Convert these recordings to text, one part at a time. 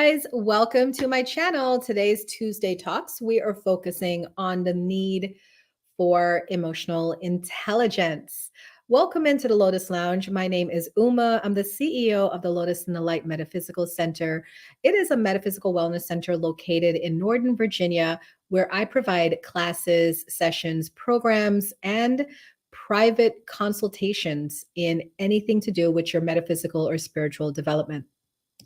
guys, welcome to my channel. Today's Tuesday Talks. We are focusing on the need for emotional intelligence. Welcome into the Lotus Lounge. My name is Uma. I'm the CEO of the Lotus in the Light Metaphysical Center. It is a metaphysical wellness center located in Northern Virginia, where I provide classes, sessions, programs, and private consultations in anything to do with your metaphysical or spiritual development.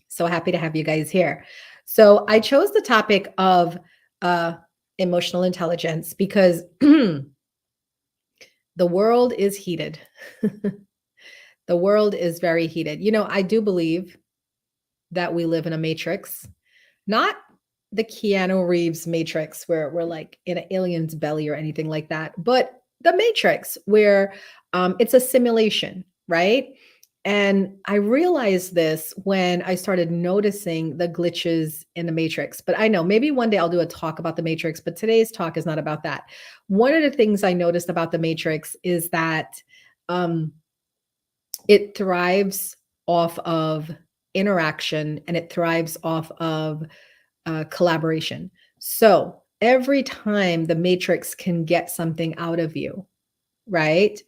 So happy to have you guys here. So I chose the topic of uh, emotional intelligence because the world is heated. The world is very heated. You know, I do believe that we live in a matrix, not the Keanu Reeves matrix where we're like in an alien's belly or anything like that, but the matrix where it's a simulation, right? And I realized this when I started noticing the glitches in the matrix. But I know maybe one day I'll do a talk about the matrix, but today's talk is not about that. One of the things I noticed about the matrix is that um, it thrives off of interaction and it thrives off of collaboration. So every time the matrix can get something out of you, right?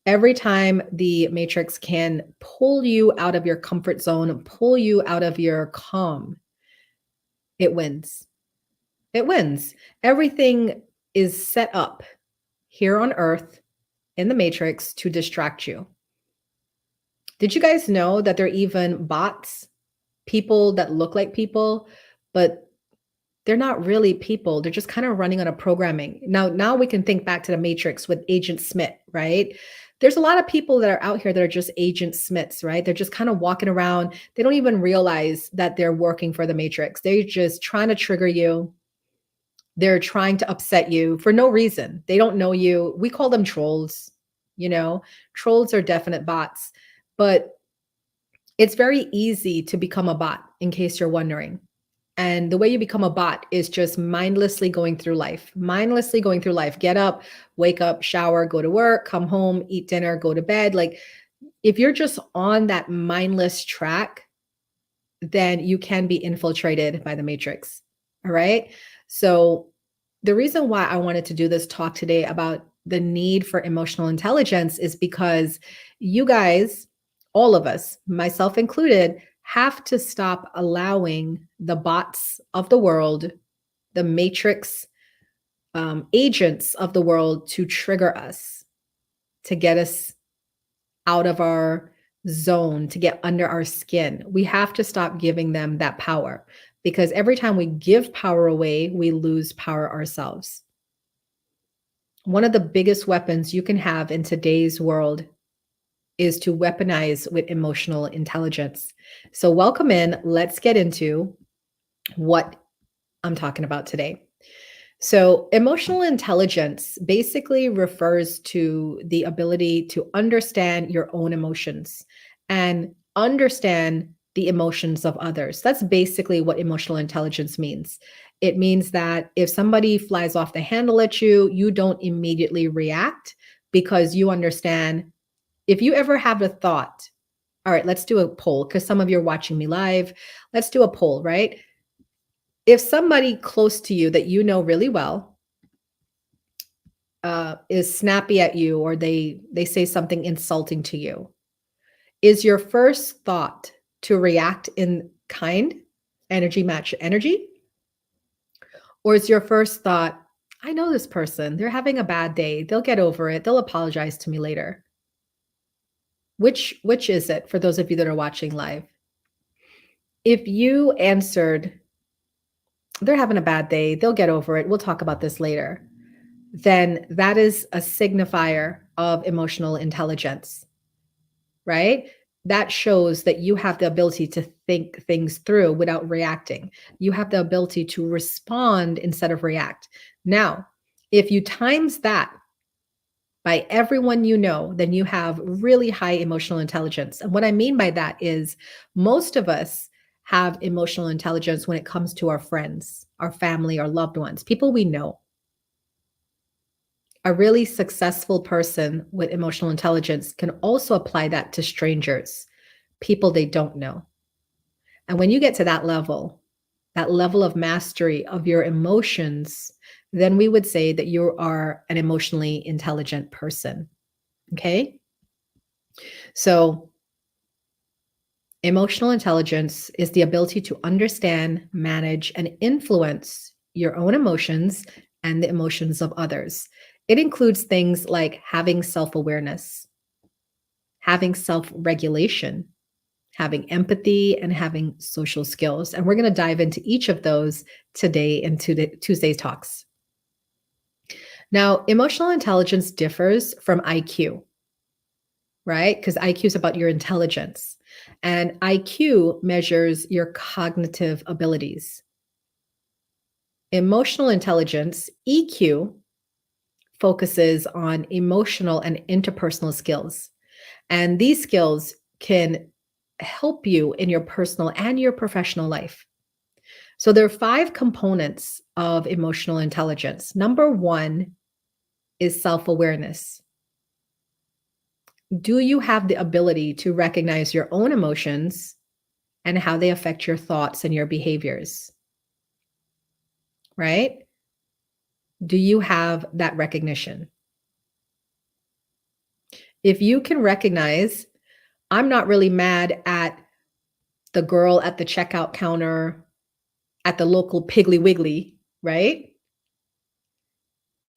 Every time the matrix can pull you out of your comfort zone, pull you out of your calm, it wins. It wins. Everything is set up here on earth in the matrix to distract you. Did you guys know that there are even bots, people that look like people, but they're not really people. They're just kind of running on a programming. Now we can think back to the Matrix with Agent Smith, right? There's a lot of people that are out here that are just Agent Smiths, right? They're just kind of walking around. They don't even realize that they're working for the Matrix. They're just trying to trigger you. They're trying to upset you for no reason. They don't know you. We call them trolls, you know? Trolls are definite bots, but it's very easy to become a bot, in case you're wondering. And the way you become a bot is just mindlessly going through life, mindlessly going through life. Get up, wake up, shower, go to work, come home, eat dinner, go to bed. Like if you're just on that mindless track, then you can be infiltrated by the matrix. All right. So the reason why I wanted to do this talk today about the need for emotional intelligence is because you guys, all of us, myself included, have to stop allowing the bots of the world, the matrix agents of the world to trigger us, to get us out of our zone, to get under our skin. We have to stop giving them that power because every time we give power away, we lose power ourselves. One of the biggest weapons you can have in today's world is to weaponize with emotional intelligence. So welcome in. Let's get into what I'm talking about today. So emotional intelligence basically refers to the ability to understand your own emotions and understand the emotions of others. That's basically what emotional intelligence means. It means that if somebody flies off the handle at you, you don't immediately react because you understand. If you ever have a thought, all right, let's do a poll because some of you are watching me live. Let's do a poll, right? If somebody close to you that you know really well is snappy at you or they say something insulting to you, is your first thought to react in kind, energy match energy? Or is your first thought, I know this person, they're having a bad day, they'll get over it, they'll apologize to me later? Which is it for those of you that are watching live? If you answered, they're having a bad day, they'll get over it, we'll talk about this later, then that is a signifier of emotional intelligence, right? That shows that you have the ability to think things through without reacting. You have the ability to respond instead of react. Now, if you times that by everyone you know, then you have really high emotional intelligence. And what I mean by that is most of us have emotional intelligence when it comes to our friends, our family, our loved ones, people we know. A really successful person with emotional intelligence can also apply that to strangers, people they don't know. And when you get to that level, that level of mastery of your emotions, then we would say that you are an emotionally intelligent person. Okay. So, emotional intelligence is the ability to understand, manage, and influence your own emotions and the emotions of others. It includes things like having self awareness, having self regulation, having empathy, and having social skills. And we're going to dive into each of those today in Tuesday's talks. Now, emotional intelligence differs from IQ, right? Because IQ is about your intelligence, and IQ measures your cognitive abilities. Emotional intelligence, EQ, focuses on emotional and interpersonal skills. And these skills can help you in your personal and your professional life. So there are 5 components of emotional intelligence. Number 1 is self awareness. Do you have the ability to recognize your own emotions and how they affect your thoughts and your behaviors? Right? Do you have that recognition? If you can recognize, I'm not really mad at the girl at the checkout counter at the local Piggly Wiggly, right?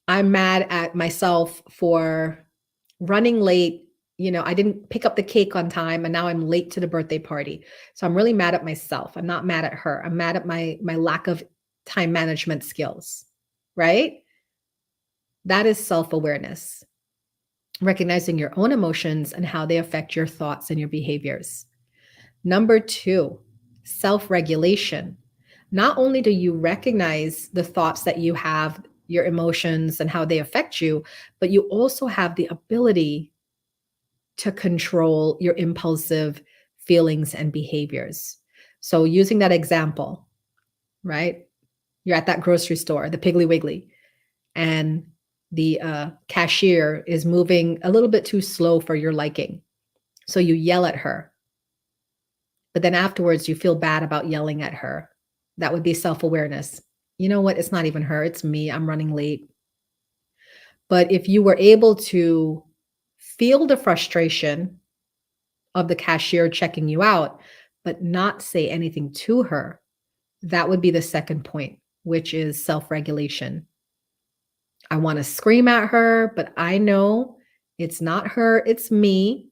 I'm mad at myself for running late. I didn't pick up the cake on time and now I'm late to the birthday party. So I'm really mad at myself. I'm not mad at her. I'm mad at my lack of time management skills, right? That is self-awareness. Recognizing your own emotions and how they affect your thoughts and your behaviors. Number 2, self-regulation. Not only do you recognize the thoughts that you have, your emotions and how they affect you, but you also have the ability to control your impulsive feelings and behaviors. So, using that example, right? You're at that grocery store, the Piggly Wiggly, and the cashier is moving a little bit too slow for your liking. So, you yell at her, but then afterwards, you feel bad about yelling at her. That would be self awareness. You know what? It's not even her, it's me. I'm running late. But if you were able to feel the frustration of the cashier checking you out, but not say anything to her, that would be the second point, which is self regulation. I want to scream at her, but I know it's not her, it's me,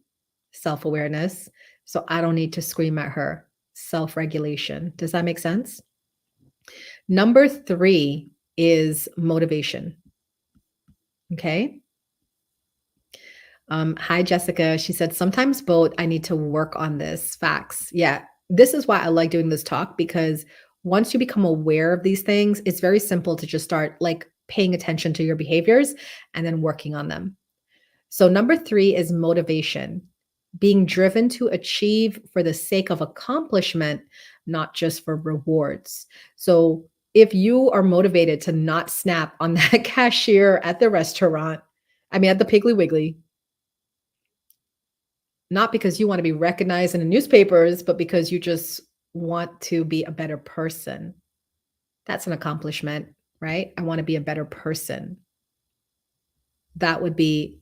self awareness. So I don't need to scream at her, self regulation. Does that make sense? Number 3 is motivation. Okay. Hi, Jessica. She said, sometimes both. I need to work on this. Facts. Yeah. This is why I like doing this talk, because once you become aware of these things, it's very simple to just start like paying attention to your behaviors and then working on them. So, number 3 is motivation, being driven to achieve for the sake of accomplishment, not just for rewards. So, if you are motivated to not snap on that cashier at the restaurant, I mean, at the Piggly Wiggly, not because you want to be recognized in the newspapers, but because you just want to be a better person. That's an accomplishment, right? I want to be a better person. That would be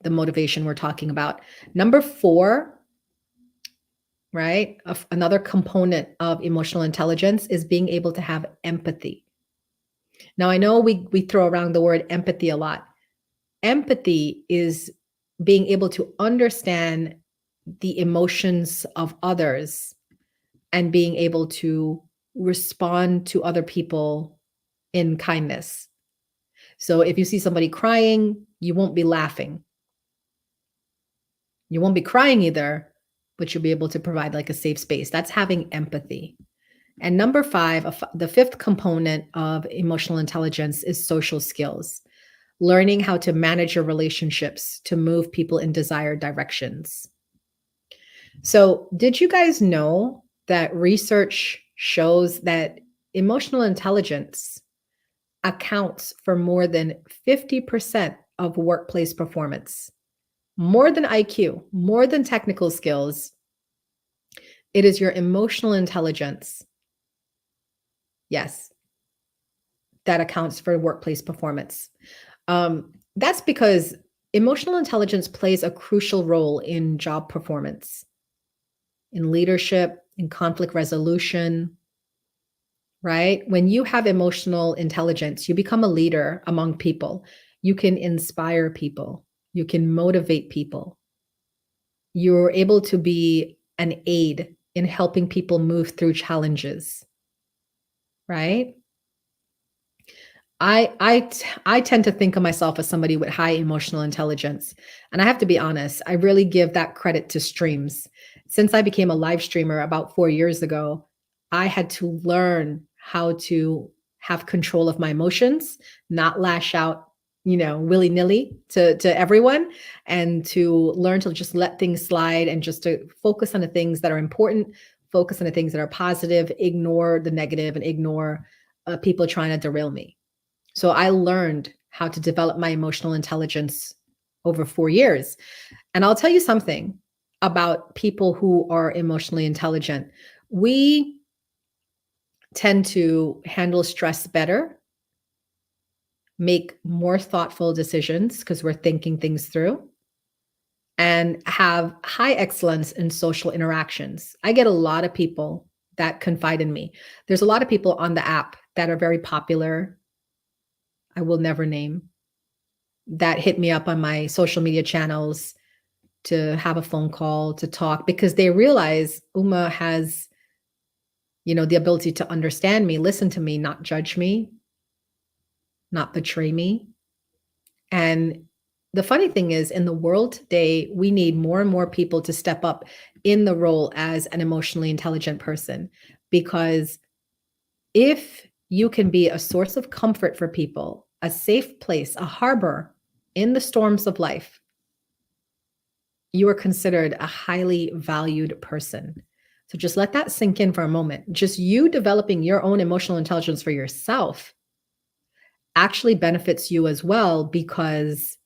the motivation we're talking about. Number 4, right? Another component of emotional intelligence is being able to have empathy. Now, I know we throw around the word empathy a lot. Empathy is being able to understand the emotions of others and being able to respond to other people in kindness. So if you see somebody crying, you won't be laughing. You won't be crying either, but you'll be able to provide like a safe space. That's having empathy. And number 5, the 5th component of emotional intelligence is social skills, learning how to manage your relationships to move people in desired directions. So, did you guys know that research shows that emotional intelligence accounts for more than 50% of workplace performance? More than IQ, more than technical skills, it is your emotional intelligence Yes, that accounts for workplace performance. That's because emotional intelligence plays a crucial role in job performance, in leadership, in conflict resolution, right? When you have emotional intelligence, you become a leader among people. You can inspire people, you can motivate people. You're able to be an aid in helping people move through challenges, right? I tend to think of myself as somebody with high emotional intelligence. And I have to be honest, I really give that credit to streams. Since I became a live streamer about 4 years ago, I had to learn how to have control of my emotions, not lash out, willy-nilly to everyone, and to learn to just let things slide and just to focus on the things that are important, focus on the things that are positive, ignore the negative and ignore people trying to derail me. So I learned how to develop my emotional intelligence over 4 years. And I'll tell you something about people who are emotionally intelligent. We tend to handle stress better, make more thoughtful decisions because we're thinking things through, and have high excellence in social interactions. I get a lot of people that confide in me. There's a lot of people on the app that are very popular. I will never name, that hit me up on my social media channels to have a phone call to talk because they realize Uma has, the ability to understand me, listen to me, not judge me, not betray me. And the funny thing is, in the world today, we need more and more people to step up in the role as an emotionally intelligent person. Because if you can be a source of comfort for people, a safe place, a harbor in the storms of life, you are considered a highly valued person. So just let that sink in for a moment. Just you developing your own emotional intelligence for yourself actually benefits you as well because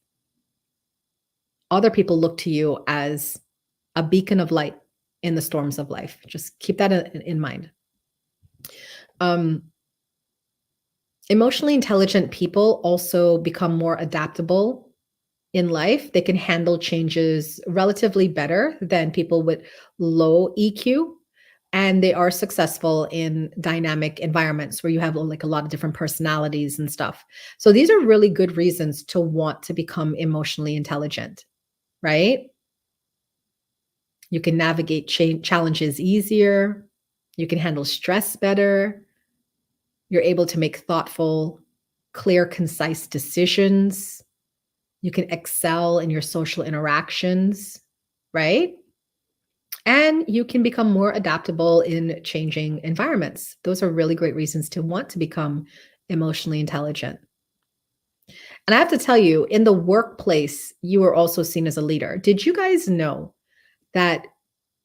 other people look to you as a beacon of light in the storms of life. Just keep that in mind. Um, Emotionally intelligent people also become more adaptable in life. They can handle changes relatively better than people with low EQ. And they are successful in dynamic environments where you have like a lot of different personalities and stuff. So these are really good reasons to want to become emotionally intelligent, right? You can navigate challenges easier. You can handle stress better. You're able to make thoughtful, clear, concise decisions. You can excel in your social interactions, right? And you can become more adaptable in changing environments. Those are really great reasons to want to become emotionally intelligent. And I have to tell you, in the workplace, you are also seen as a leader. Did you guys know that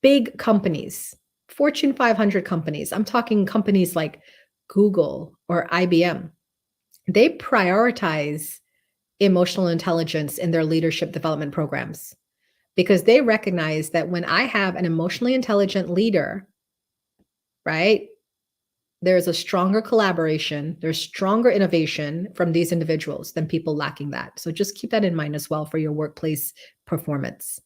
big companies, Fortune 500 companies, I'm talking companies like Google or IBM, they prioritize emotional intelligence in their leadership development programs because they recognize that when I have an emotionally intelligent leader, right, there's a stronger collaboration, there's stronger innovation from these individuals than people lacking that. So just keep that in mind as well for your workplace performance.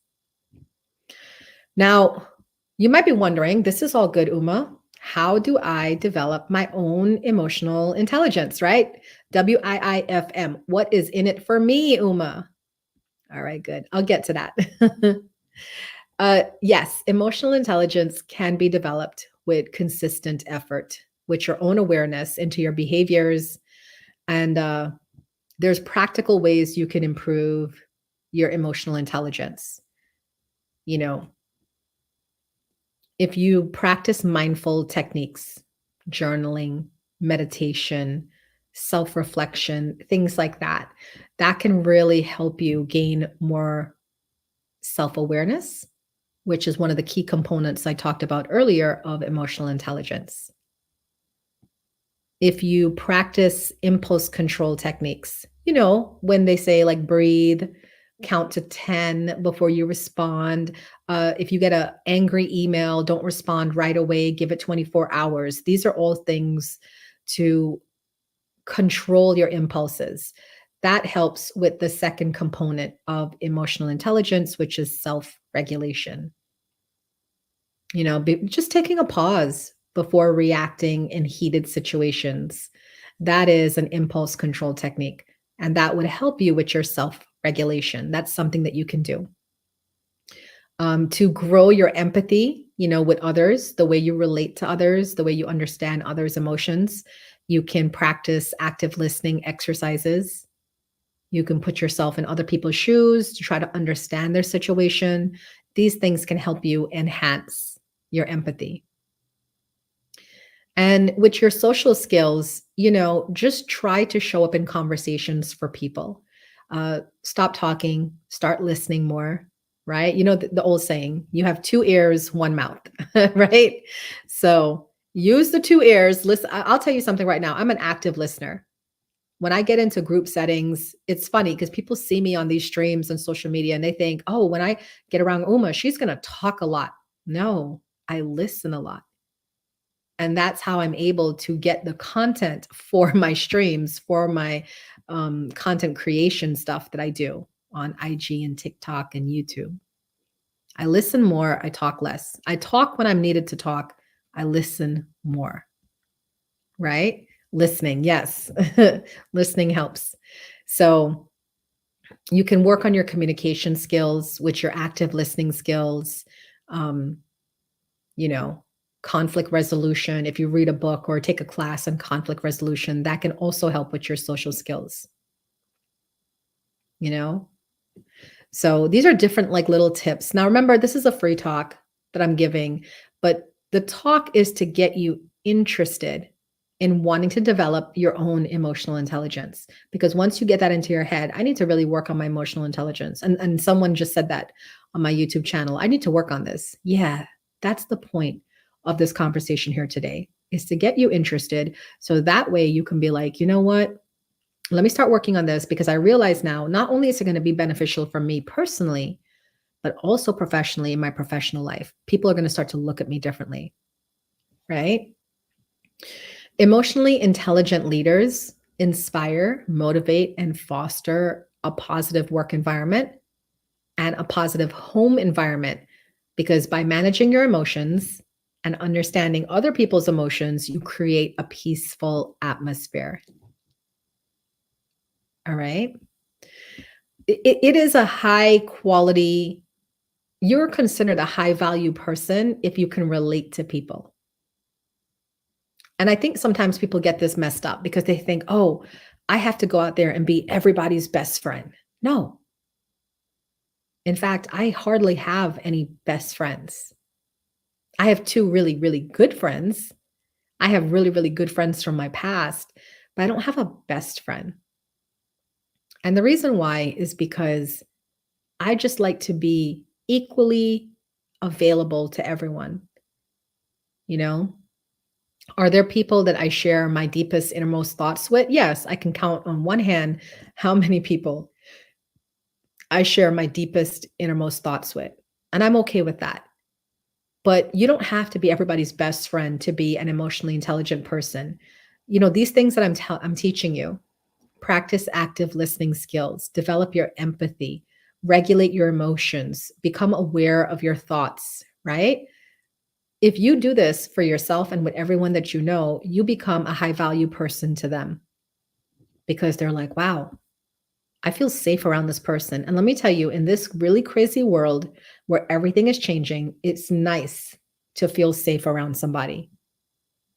Now, you might be wondering, this is all good, Uma. How do I develop my own emotional intelligence, right? WIIFM. What is in it for me, Uma? All right, good. I'll get to that. Yes, emotional intelligence can be developed with consistent effort, with your own awareness into your behaviors. And there's practical ways you can improve your emotional intelligence. You know, if you practice mindful techniques, journaling, meditation, self reflection, things like that, that can really help you gain more self awareness, which is one of the key components I talked about earlier of emotional intelligence. If you practice impulse control techniques, when they say like breathe, count to 10 before you respond. If you get an angry email, don't respond right away, give it 24 hours. These are all things to control your impulses. That helps with the second component of emotional intelligence, which is self regulation. Just taking a pause before reacting in heated situations. That is an impulse control technique. And that would help you with your self regulation. That's something that you can do. To grow your empathy, with others, the way you relate to others, the way you understand others' emotions, you can practice active listening exercises. You can put yourself in other people's shoes to try to understand their situation. These things can help you enhance your empathy. And with your social skills, just try to show up in conversations for people. Stop talking, start listening more, right? The old saying, you have two ears, one mouth, right? So use the two ears. Listen, I'll tell you something right now. I'm an active listener. When I get into group settings, it's funny because people see me on these streams and social media and they think, oh, when I get around Uma, she's going to talk a lot. No, I listen a lot. And that's how I'm able to get the content for my streams, for my content creation stuff that I do on IG and TikTok and YouTube. I listen more, I talk less. I talk when I'm needed to talk. I listen more, right? Listening, yes. Listening helps. So you can work on your communication skills, with your active listening skills, you know, conflict resolution. If you read a book or take a class on conflict resolution, that can also help with your social skills, you know? So these are different like little tips. Now remember, this is a free talk that I'm giving, but the talk is to get you interested in wanting to develop your own emotional intelligence. Because once you get that into your head, I need to really work on my emotional intelligence. And someone just said that on my YouTube channel. I need to work on this. Yeah, that's the point of this conversation here today, is to get you interested. So that way you can be like, you know what? Let me start working on this, because I realize now, not only is it going to be beneficial for me personally, but also professionally in my professional life. People are going to start to look at me differently, right? Emotionally intelligent leaders inspire, motivate, and foster a positive work environment and a positive home environment, because by managing your emotions and understanding other people's emotions, you create a peaceful atmosphere. All right. It is a high quality, you're considered a high value person if you can relate to people. And I think sometimes people get this messed up because they think, oh, I have to go out there and be everybody's best friend. No. In fact, I hardly have any best friends. I have two really, really good friends. I have really, really good friends from my past, but I don't have a best friend. And the reason why is because I just like to be equally available to everyone. You know, are there people that I share my deepest, innermost thoughts with? Yes, I can count on one hand how many people I share my deepest, innermost thoughts with. And I'm okay with that. But you don't have to be everybody's best friend to be an emotionally intelligent person. These things that I'm teaching you: practice active listening skills, develop your empathy, regulate your emotions, become aware of your thoughts, right? If you do this for yourself and with everyone that you know, you become a high value person to them, because they're like, wow, I feel safe around this person. And let me tell you, in this really crazy world where everything is changing, it's nice to feel safe around somebody.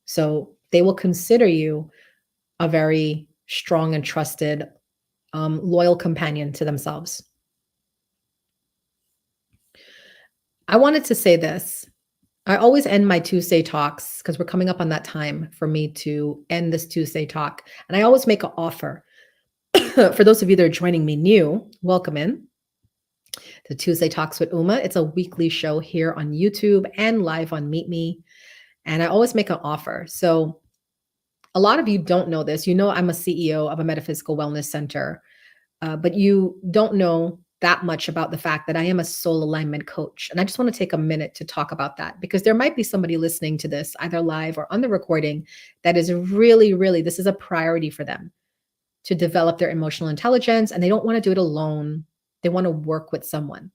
So they will consider you a very strong and trusted, loyal companion to themselves. I wanted to say this. I always end my Tuesday talks, because we're coming up on that time for me to end this Tuesday talk. And I always make an offer. For those of you that are joining me new, welcome in to Tuesday Talks with Uma. It's a weekly show here on YouTube and live on Meet Me. And I always make an offer. So a lot of you don't know this. I'm a CEO of a metaphysical wellness center, but you don't know that much about the fact that I am a soul alignment coach. And I just want to take a minute to talk about that because there might be somebody listening to this either live or on the recording that is really, really, this is a priority for them to develop their emotional intelligence and they don't want to do it alone. They want to work with someone.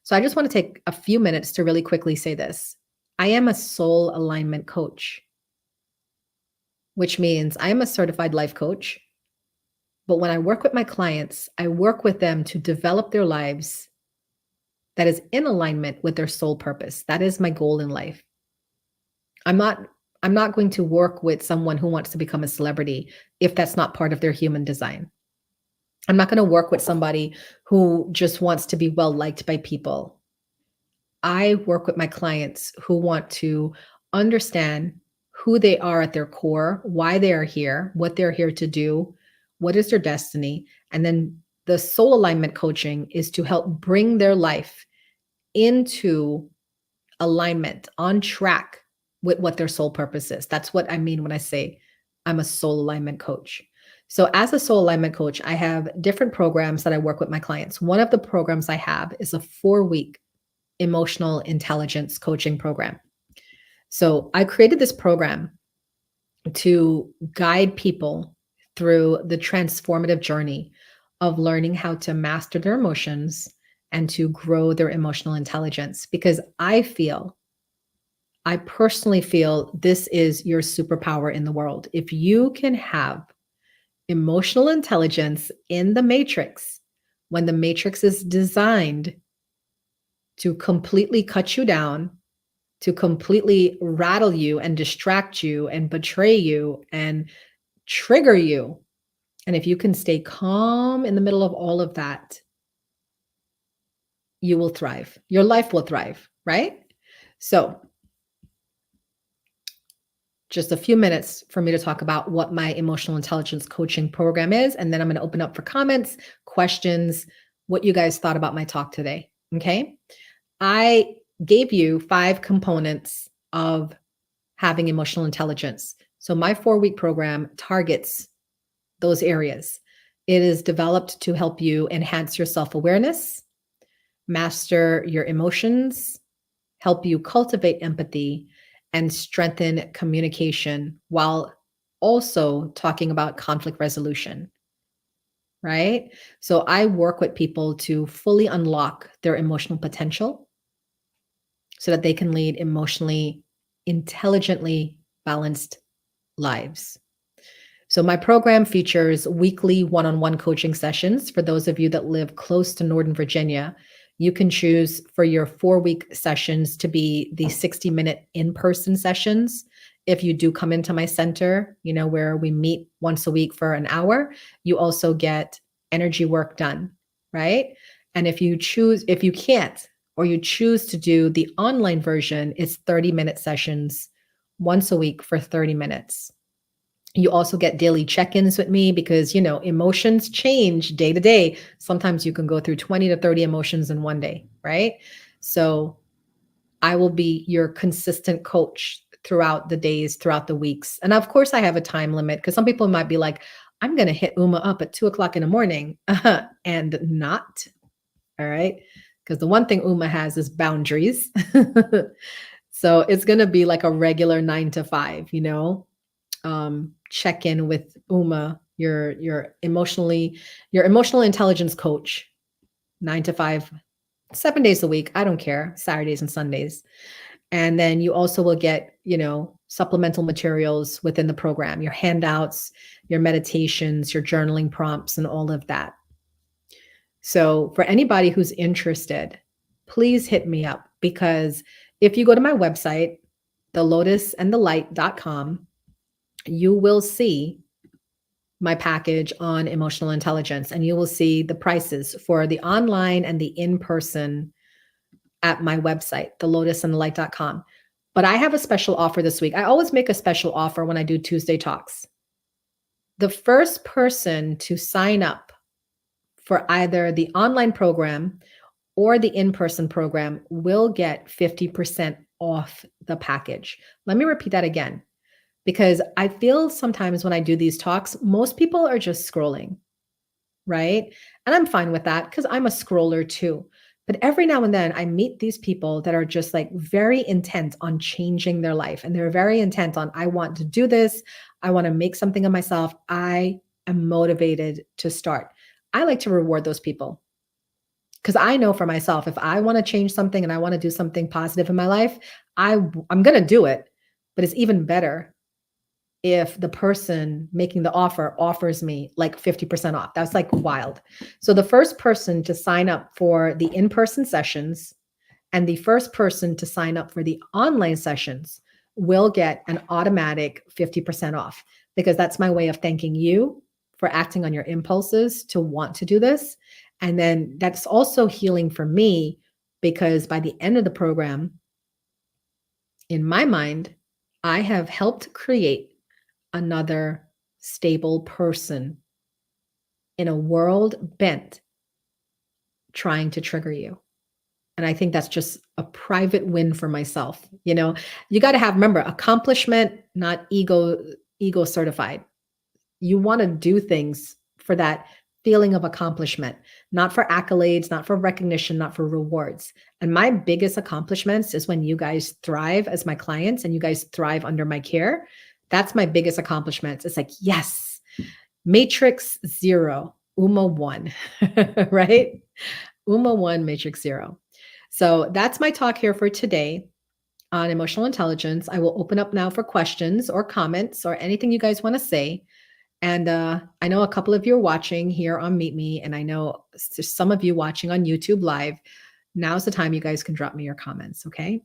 So I just want to take a few minutes to really quickly say this. I am a soul alignment coach, which means I am a certified life coach. But when I work with my clients, I work with them to develop their lives that is in alignment with their soul purpose. That is my goal in life. I'm not I'm not going to work with someone who wants to become a celebrity if that's not part of their human design. I'm not going to work with somebody who just wants to be well liked by people. I work with my clients who want to understand who they are at their core, why they are here, what they're here to do, what is their destiny. And then the soul alignment coaching is to help bring their life into alignment, on track with what their soul purpose is. That's what I mean when I say I'm a soul alignment coach. So, as a soul alignment coach, I have different programs that I work with my clients. One of the programs I have is a 4-week emotional intelligence coaching program. So, I created this program to guide people through the transformative journey of learning how to master their emotions and to grow their emotional intelligence because I personally feel this is your superpower in the world. If you can have emotional intelligence in the matrix, when the matrix is designed to completely cut you down, to completely rattle you and distract you and betray you and trigger you. And if you can stay calm in the middle of all of that, you will thrive. Your life will thrive, right? So, just a few minutes for me to talk about what my emotional intelligence coaching program is. And then I'm going to open up for comments, questions, what you guys thought about my talk today. Okay. I gave you 5 components of having emotional intelligence. So my 4-week program targets those areas. It is developed to help you enhance your self-awareness, master your emotions, help you cultivate empathy, and strengthen communication while also talking about conflict resolution, right? So I work with people to fully unlock their emotional potential so that they can lead emotionally intelligently balanced lives. So my program features weekly one-on-one coaching sessions. For those of you that live close to Northern Virginia, you can choose for your 4-week sessions to be the 60-minute in-person sessions. If you do come into my center, where we meet once a week for an hour, you also get energy work done, right? And if you can't, or you choose to do the online version, it's 30-minute sessions once a week for 30 minutes. You also get daily check-ins with me because, emotions change day to day. Sometimes you can go through 20 to 30 emotions in one day, right? So I will be your consistent coach throughout the days, throughout the weeks. And of course, I have a time limit because some people might be like, I'm going to hit Uma up at 2 o'clock in the morning and not. All right. Because the one thing Uma has is boundaries. So it's going to be like a regular 9 to 5, check in with Uma, your emotional intelligence coach, 9 to 5, 7 days a week. I don't care, Saturdays and Sundays. And then you also will get, supplemental materials within the program, your handouts, your meditations, your journaling prompts, and all of that. So for anybody who's interested, please hit me up because if you go to my website, thelotusandthelight.com, you will see my package on emotional intelligence and you will see the prices for the online and the in-person at my website, thelotusandthelight.com. But I have a special offer this week. I always make a special offer when I do Tuesday talks. The first person to sign up for either the online program or the in-person program will get 50% off the package. Let me repeat that again. Because I feel sometimes when I do these talks, most people are just scrolling. right? And I'm fine with that because I'm a scroller too. But every now and then I meet these people that are just like very intent on changing their life. And they're very intent on, I want to do this. I want to make something of myself. I am motivated to start. I like to reward those people because I know for myself, if I want to change something and I want to do something positive in my life, I'm going to do it. But it's even better if the person making the offer offers me like 50% off. That's like wild. So the first person to sign up for the in-person sessions and the first person to sign up for the online sessions will get an automatic 50% off, because that's my way of thanking you for acting on your impulses to want to do this. And then that's also healing for me, because by the end of the program, in my mind, I have helped create another stable person in a world bent trying to trigger you. And I think that's just a private win for myself. You got to have, remember, accomplishment, not ego certified. You want to do things for that feeling of accomplishment, not for accolades, not for recognition, not for rewards. And my biggest accomplishments is when you guys thrive as my clients and you guys thrive under my care. That's my biggest accomplishments. It's like, yes, Matrix 0, UMA 1, right? UMA 1, Matrix 0. So that's my talk here for today on emotional intelligence. I will open up now for questions or comments or anything you guys want to say. And I know a couple of you are watching here on Meet Me, and I know some of you watching on YouTube Live. Now's the time you guys can drop me your comments, okay?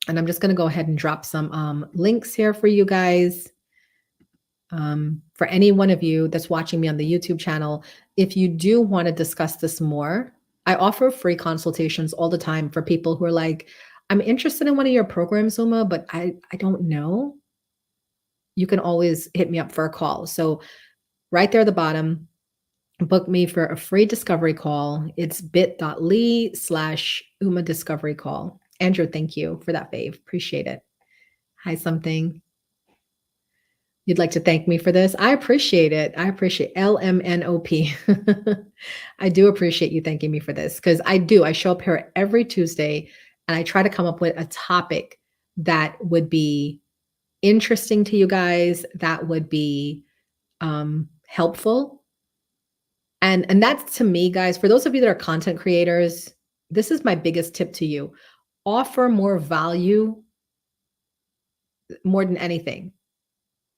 And I'm just going to go ahead and drop some links here for you guys. For any one of you that's watching me on the YouTube channel, if you do want to discuss this more, I offer free consultations all the time for people who are like, I'm interested in one of your programs, Uma, but I don't know. You can always hit me up for a call. So right there at the bottom, book me for a free discovery call. It's bit.ly/Uma discovery call. Andrew, thank you for that, fave. Appreciate it. Hi, something. You'd like to thank me for this? I appreciate it. I appreciate LMNOP. I do appreciate you thanking me for this, because I do. I show up here every Tuesday and I try to come up with a topic that would be interesting to you guys, that would be helpful. And that's, to me, guys, for those of you that are content creators, this is my biggest tip to you. Offer more value more than anything.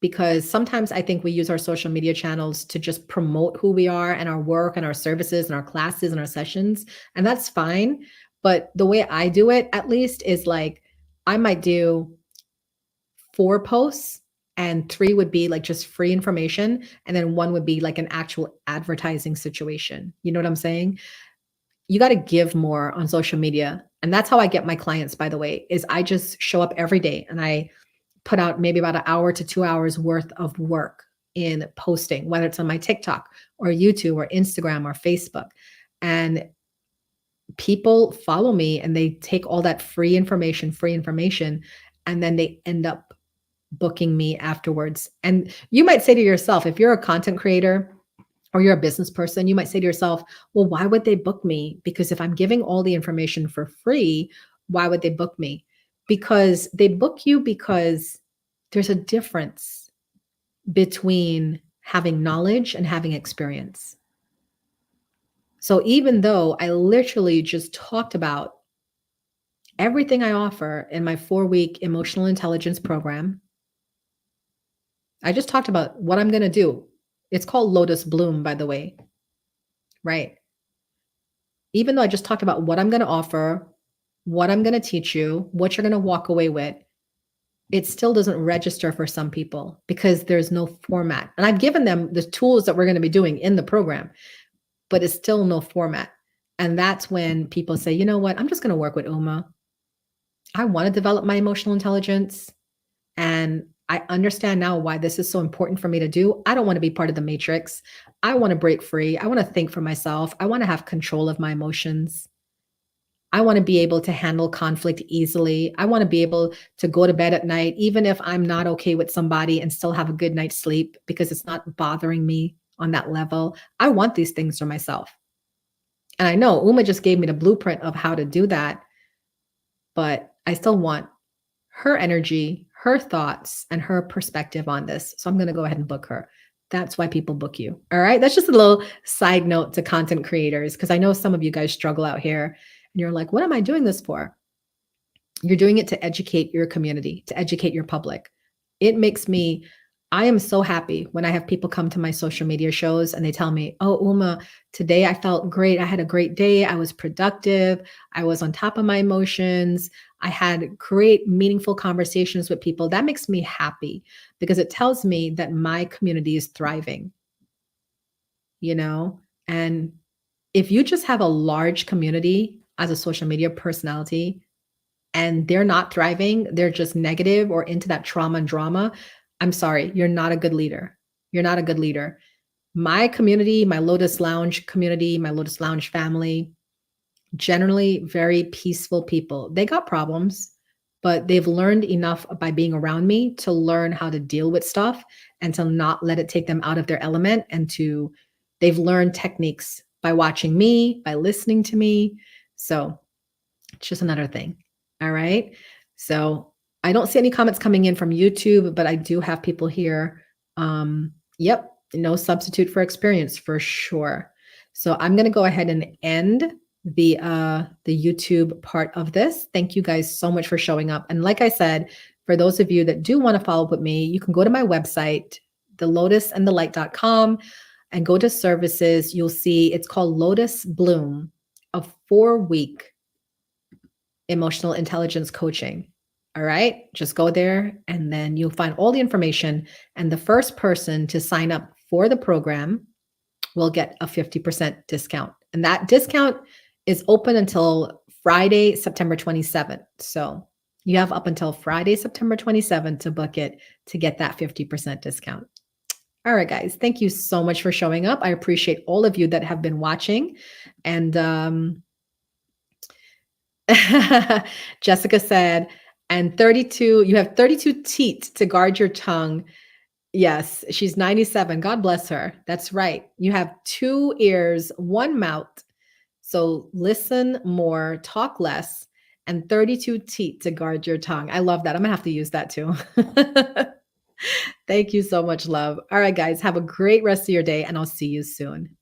Because sometimes I think we use our social media channels to just promote who we are and our work and our services and our classes and our sessions. And that's fine. But the way I do it, at least, is like I might do 4 posts and 3 would be like just free information. And then 1 would be like an actual advertising situation. You know what I'm saying? You got to give more on social media. And that's how I get my clients, by the way, is I just show up every day and I put out maybe about an hour to 2 hours worth of work in posting, whether it's on my TikTok or YouTube or Instagram or Facebook. And people follow me and they take all that free information, and then they end up booking me afterwards. And you might say to yourself, if you're a content creator or you're a business person, you might say to yourself, well, why would they book me? Because if I'm giving all the information for free, why would they book me? Because they book you because there's a difference between having knowledge and having experience. So even though I literally just talked about everything I offer in my 4-week emotional intelligence program, I just talked about what I'm going to do. It's called Lotus Bloom, by the way, right? Even though I just talked about what I'm going to offer, what I'm going to teach you, what you're going to walk away with, it still doesn't register for some people because there's no format. And I've given them the tools that we're going to be doing in the program, but it's still no format. And that's when people say, you know what, I'm just going to work with Uma. I want to develop my emotional intelligence. And I understand now why this is so important for me to do. I don't want to be part of the matrix. I want to break free. I want to think for myself. I want to have control of my emotions. I want to be able to handle conflict easily. I want to be able to go to bed at night, even if I'm not okay with somebody, and still have a good night's sleep because it's not bothering me on that level. I want these things for myself. And I know Uma just gave me the blueprint of how to do that, but I still want her energy, her thoughts, and her perspective on this. So I'm going to go ahead and book her. That's why people book you. All right. That's just a little side note to content creators, because I know some of you guys struggle out here and you're like, what am I doing this for? You're doing it to educate your community, to educate your public. It makes me, I am so happy when I have people come to my social media shows and they tell me, oh, Uma, today I felt great. I had a great day. I was productive. I was on top of my emotions. I had great, meaningful conversations with people. That makes me happy because it tells me that my community is thriving, you know? And if you just have a large community as a social media personality, and they're not thriving, they're just negative or into that trauma and drama, I'm sorry, you're not a good leader. You're not a good leader. My community, my Lotus Lounge community, my Lotus Lounge family, generally very peaceful people. They got problems, but they've learned enough by being around me to learn how to deal with stuff and to not let it take them out of their element, and to they've learned techniques by watching me, by listening to me. So it's just another thing. All right. So I don't see any comments coming in from YouTube, but I do have people here. Yep. No substitute for experience for sure. So I'm going to go ahead and end the YouTube part of this. Thank you guys so much for showing up. And like I said, for those of you that do want to follow up with me, you can go to my website, thelotusandthelight.com, and go to services. You'll see it's called Lotus Bloom, a 4-week emotional intelligence coaching. All right. Just go there and then you'll find all the information. And the first person to sign up for the program will get a 50% discount. And that discount is open until Friday, September 27th. So you have up until Friday, September 27th to book it to get that 50% discount. All right, guys. Thank you so much for showing up. I appreciate all of you that have been watching. And Jessica said, and 32, you have 32 teats to guard your tongue. Yes, she's 97. God bless her. That's right. You have 2 ears, 1 mouth. So listen more, talk less, and 32 teat to guard your tongue. I love that. I'm going to have to use that too. Thank you so much, love. All right, guys, have a great rest of your day, and I'll see you soon.